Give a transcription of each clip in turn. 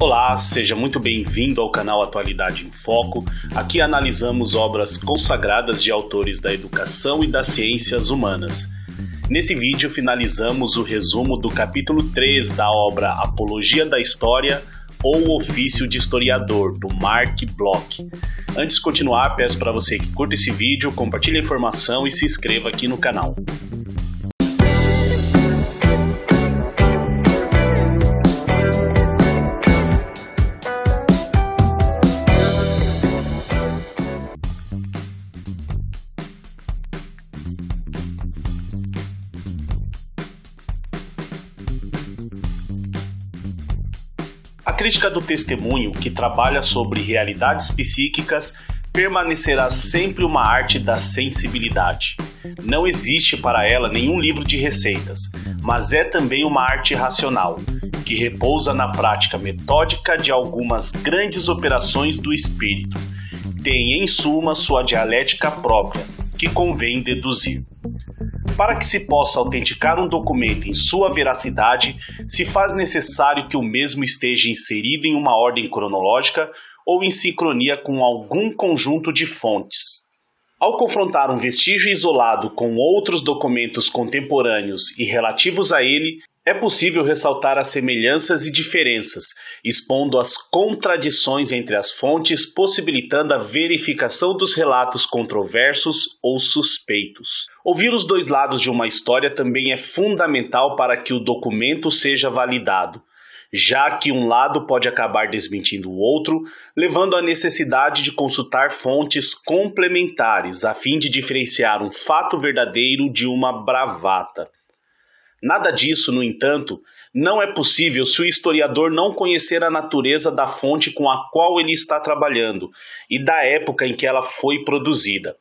Olá, seja muito bem-vindo ao canal Atualidade em Foco. Aqui analisamos obras consagradas de autores da educação e das ciências humanas. Nesse vídeo finalizamos o resumo do capítulo 3 da obra Apologia da História ou Ofício de Historiador, do Marc Bloch. Antes de continuar, peço para você que curta esse vídeo, compartilhe a informação e se inscreva aqui no canal. A crítica do testemunho, que trabalha sobre realidades psíquicas, permanecerá sempre uma arte da sensibilidade. Não existe para ela nenhum livro de receitas, mas é também uma arte racional, que repousa na prática metódica de algumas grandes operações do espírito. Tem, em suma, sua dialética própria, que convém deduzir. Para que se possa autenticar um documento em sua veracidade, se faz necessário que o mesmo esteja inserido em uma ordem cronológica ou em sincronia com algum conjunto de fontes. Ao confrontar um vestígio isolado com outros documentos contemporâneos e relativos a ele, é possível ressaltar as semelhanças e diferenças, expondo as contradições entre as fontes, possibilitando a verificação dos relatos controversos ou suspeitos. Ouvir os dois lados de uma história também é fundamental para que o documento seja validado, já que um lado pode acabar desmentindo o outro, levando à necessidade de consultar fontes complementares, a fim de diferenciar um fato verdadeiro de uma bravata. Nada disso, no entanto, não é possível se o historiador não conhecer a natureza da fonte com a qual ele está trabalhando e da época em que ela foi produzida.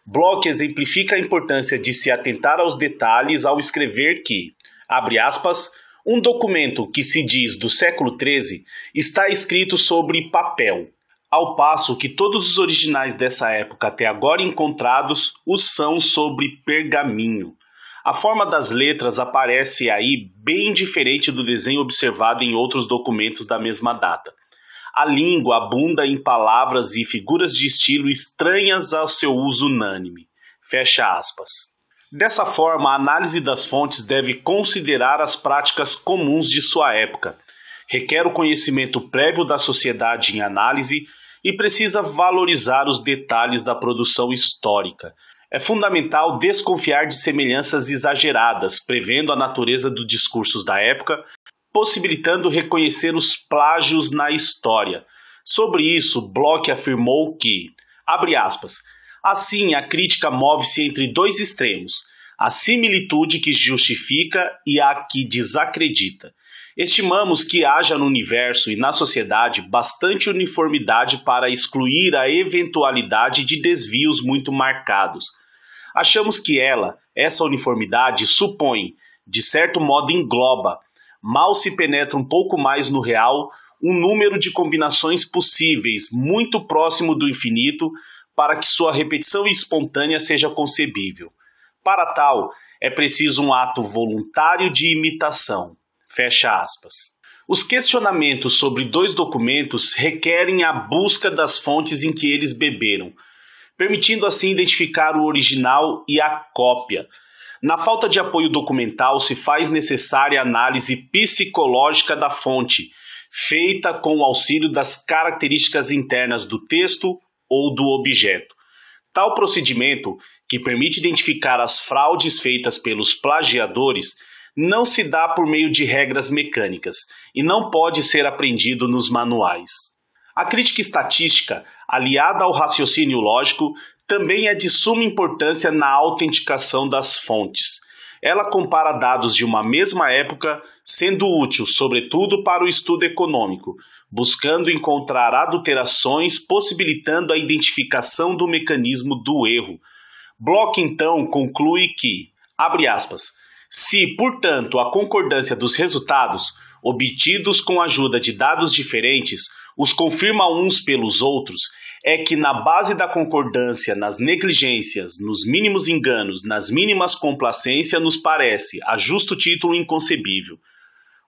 Bloch exemplifica a importância de se atentar aos detalhes ao escrever que, abre aspas, um documento que se diz do século XIII está escrito sobre papel, ao passo que todos os originais dessa época até agora encontrados os são sobre pergaminho. A forma das letras aparece aí bem diferente do desenho observado em outros documentos da mesma data. A língua abunda em palavras e figuras de estilo estranhas ao seu uso unânime. Fecha aspas. Dessa forma, a análise das fontes deve considerar as práticas comuns de sua época, requer o conhecimento prévio da sociedade em análise e precisa valorizar os detalhes da produção histórica. É fundamental desconfiar de semelhanças exageradas, prevendo a natureza dos discursos da época, possibilitando reconhecer os plágios na história. Sobre isso, Bloch afirmou que, abre aspas, assim a crítica move-se entre dois extremos, a similitude que justifica e a que desacredita. Estimamos que haja no universo e na sociedade bastante uniformidade para excluir a eventualidade de desvios muito marcados. Achamos que essa uniformidade supõe, de certo modo engloba, mal se penetra um pouco mais no real, um número de combinações possíveis muito próximo do infinito para que sua repetição espontânea seja concebível. Para tal, é preciso um ato voluntário de imitação. Fecha aspas. Os questionamentos sobre dois documentos requerem a busca das fontes em que eles beberam, permitindo assim identificar o original e a cópia. Na falta de apoio documental, se faz necessária a análise psicológica da fonte, feita com o auxílio das características internas do texto ou do objeto. Tal procedimento, que permite identificar as fraudes feitas pelos plagiadores, não se dá por meio de regras mecânicas e não pode ser aprendido nos manuais. A crítica estatística, aliada ao raciocínio lógico, também é de suma importância na autenticação das fontes. Ela compara dados de uma mesma época, sendo útil, sobretudo, para o estudo econômico, buscando encontrar adulterações, possibilitando a identificação do mecanismo do erro. Bloch, então, conclui que, abre aspas, se, portanto, a concordância dos resultados, obtidos com a ajuda de dados diferentes, os confirma uns pelos outros, é que na base da concordância, nas negligências, nos mínimos enganos, nas mínimas complacências, nos parece, a justo título, inconcebível.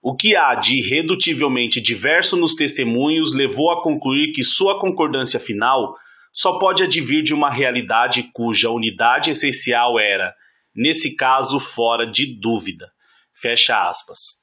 O que há de irredutivelmente diverso nos testemunhos levou a concluir que sua concordância final só pode advir de uma realidade cuja unidade essencial era, nesse caso, fora de dúvida. Fecha aspas.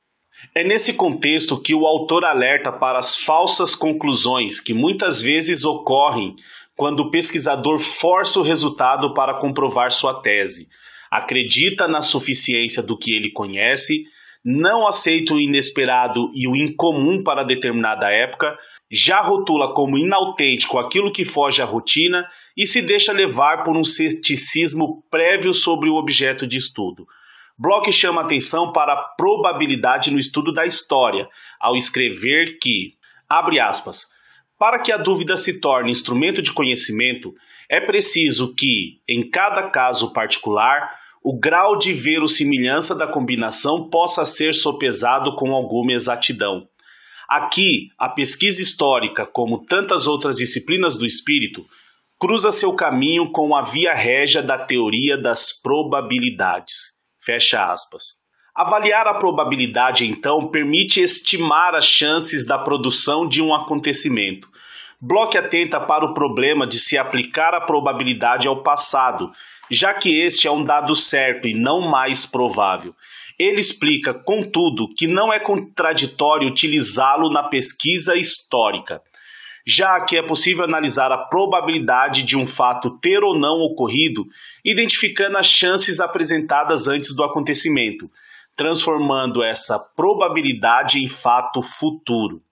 É nesse contexto que o autor alerta para as falsas conclusões que muitas vezes ocorrem quando o pesquisador força o resultado para comprovar sua tese, acredita na suficiência do que ele conhece, não aceita o inesperado e o incomum para determinada época, já rotula como inautêntico aquilo que foge à rotina e se deixa levar por um ceticismo prévio sobre o objeto de estudo. Bloch chama atenção para a probabilidade no estudo da história, ao escrever que, abre aspas, para que a dúvida se torne instrumento de conhecimento, é preciso que, em cada caso particular, o grau de verossimilhança da combinação possa ser sopesado com alguma exatidão. Aqui, a pesquisa histórica, como tantas outras disciplinas do espírito, cruza seu caminho com a via régia da teoria das probabilidades. Fecha aspas. Avaliar a probabilidade, então, permite estimar as chances da produção de um acontecimento. Bloch atenta para o problema de se aplicar a probabilidade ao passado, já que este é um dado certo e não mais provável. Ele explica, contudo, que não é contraditório utilizá-lo na pesquisa histórica, já que é possível analisar a probabilidade de um fato ter ou não ocorrido, identificando as chances apresentadas antes do acontecimento, transformando essa probabilidade em fato futuro.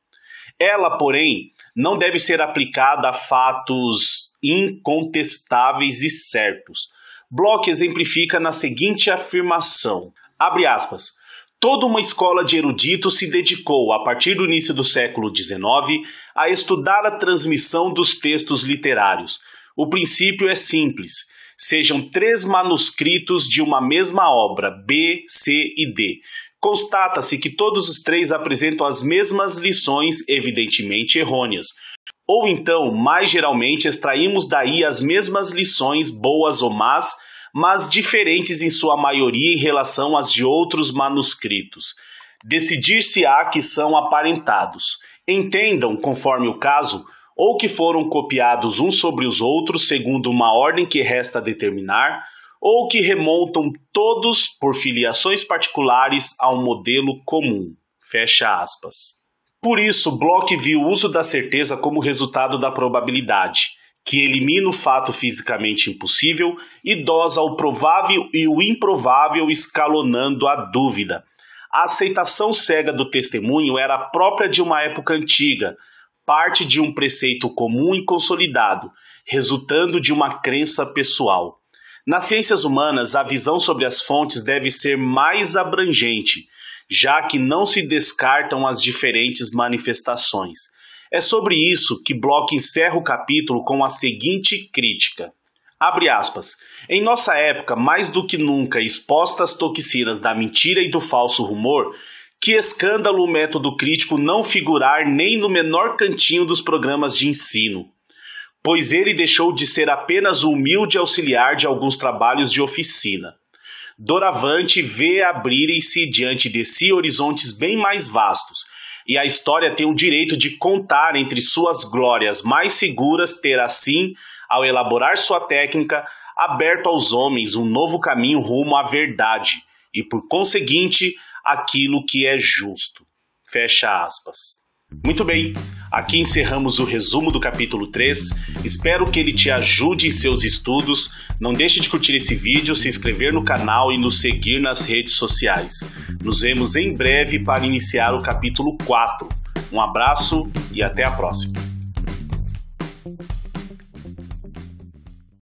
Ela, porém, não deve ser aplicada a fatos incontestáveis e certos. Bloch exemplifica na seguinte afirmação, abre aspas, toda uma escola de eruditos se dedicou, a partir do início do século XIX, a estudar a transmissão dos textos literários. O princípio é simples. Sejam 3 manuscritos de uma mesma obra, B, C e D. Constata-se que todos os 3 apresentam as mesmas lições, evidentemente errôneas. Ou então, mais geralmente, extraímos daí as mesmas lições, boas ou más, mas diferentes em sua maioria em relação às de outros manuscritos. Decidir-se-á que são aparentados. Entendam, conforme o caso, ou que foram copiados uns sobre os outros segundo uma ordem que resta determinar, ou que remontam todos, por filiações particulares, a um modelo comum. Fecha aspas. Por isso, Bloch viu o uso da certeza como resultado da probabilidade, que elimina o fato fisicamente impossível e dosa o provável e o improvável escalonando a dúvida. A aceitação cega do testemunho era própria de uma época antiga, parte de um preceito comum e consolidado, resultando de uma crença pessoal. Nas ciências humanas, a visão sobre as fontes deve ser mais abrangente, já que não se descartam as diferentes manifestações. É sobre isso que Bloch encerra o capítulo com a seguinte crítica. Abre aspas. Em nossa época, mais do que nunca exposta às toxinas da mentira e do falso rumor, que escândalo o método crítico não figurar nem no menor cantinho dos programas de ensino, pois ele deixou de ser apenas o humilde auxiliar de alguns trabalhos de oficina. Doravante vê abrirem-se diante de si horizontes bem mais vastos, e a história tem o direito de contar entre suas glórias mais seguras ter assim, ao elaborar sua técnica, aberto aos homens um novo caminho rumo à verdade, e por conseguinte, aquilo que é justo. Fecha aspas. Muito bem, aqui encerramos o resumo do capítulo 3, espero que ele te ajude em seus estudos, não deixe de curtir esse vídeo, se inscrever no canal e nos seguir nas redes sociais. Nos vemos em breve para iniciar o capítulo 4. Um abraço e até a próxima.